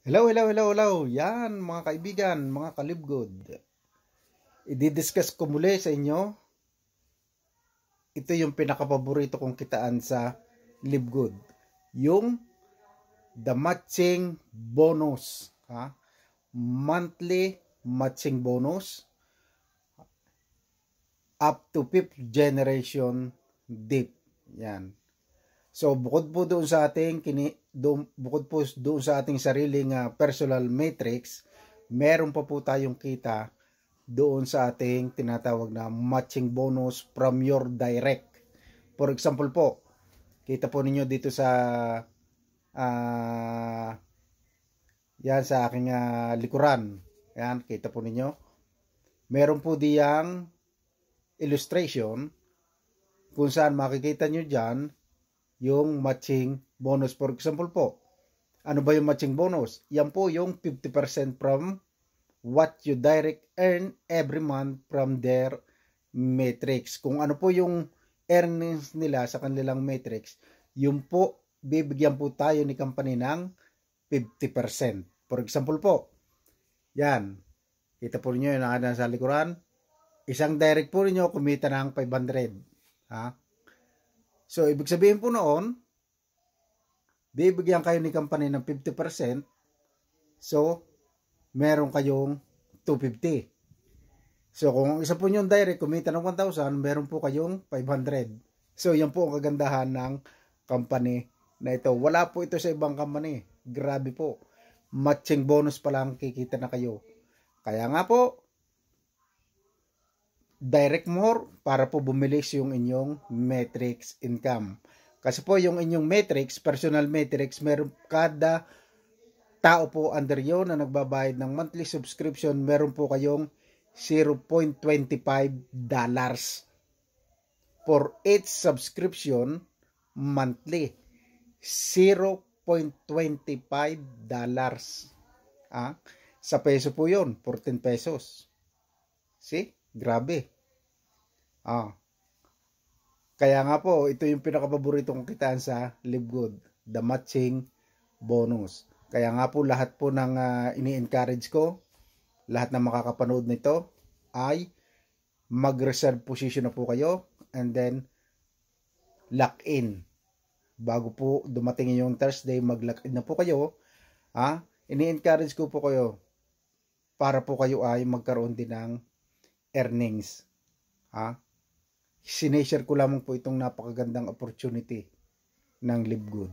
Hello, hello, hello, hello. Yan, mga kaibigan, mga kalibgod. I-discuss ko muli sa inyo. Ito yung pinakapaborito kong kitaan sa Libgod. Yung the matching bonus. Ha? Monthly matching bonus up to 5th generation deep. Yan. So bukod po doon sa ating sariling personal matrix, meron pa po tayong kita doon sa ating tinatawag na matching bonus from your direct. For example po, kita po ninyo dito sa yan sa aking likuran. Yan, kita po ninyo. Meron po diyang illustration kung saan makikita nyo dyan yung matching bonus. For example po, ano ba yung matching bonus? Yan po yung 50% from what you direct earn every month from their matrix. Kung ano po yung earnings nila sa kanilang matrix, yun po, bibigyan po tayo ni company ng 50%. For example po, yan, kita po ninyo yung nasa likuran, isang direct po ninyo kumita ng 500. Ha? So, ibig sabihin po noon, bibigyan kayo ni company ng 50%. So, meron kayong 250. So, kung isa po yung direct, kumita ng 1,000, meron po kayong 500. So, yan po ang kagandahan ng company na ito. Wala po ito sa ibang company. Grabe po. Matching bonus pa lang kikita na kayo. Kaya nga po, direct more para po bumilis yung inyong matrix income. Kasi po yung inyong matrix, personal matrix, meron kada tao po under yun na nagbabayad ng monthly subscription, meron po kayong $0.25 for each subscription monthly. $0.25. Sa peso po yun, 14 pesos. See? Grabe. Kaya nga po, ito yung pinakapaborito kong kitaan sa Libgod, the matching bonus. Kaya nga po, lahat po ng ini-encourage ko, lahat na makakapanood nito, ay mag-reserve position na po kayo, and then, lock in. Bago po dumating yung Thursday, mag-lock in na po kayo. Ini-encourage ko po kayo, para po kayo ay magkaroon din ng earnings. Sineshare ko lamang po itong napakagandang opportunity ng Libgod.